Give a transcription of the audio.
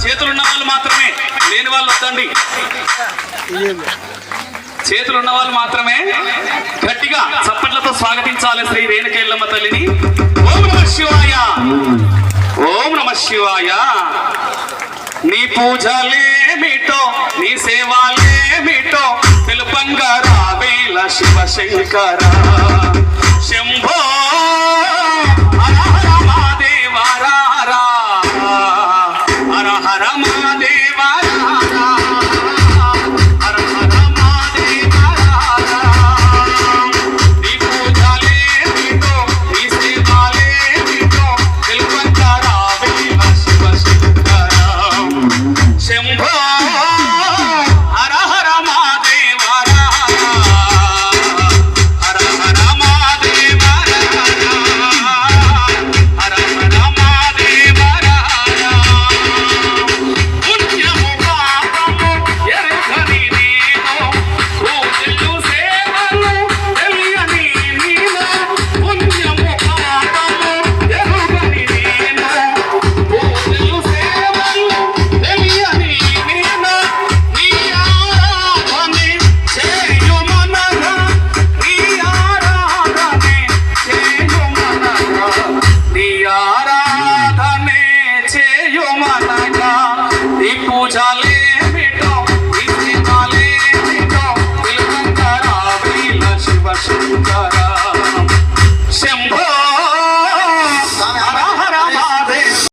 చేతులున్న వాళ్ళు మాత్రమే, లేని వాళ్ళు వద్దండి. చేతులున్న వాళ్ళు మాత్రమే గట్టిగా చప్పట్లతో స్వాగతించాలి శ్రీ రేణుకెళ్ళమ్మ తల్లిని. ఓం నమ శివాయ, ఓం నమ శివాయ. నీ పూజలేమిటో నీ సేవలేమిటో తెలుపంగా రావేల శివశంకర శంభో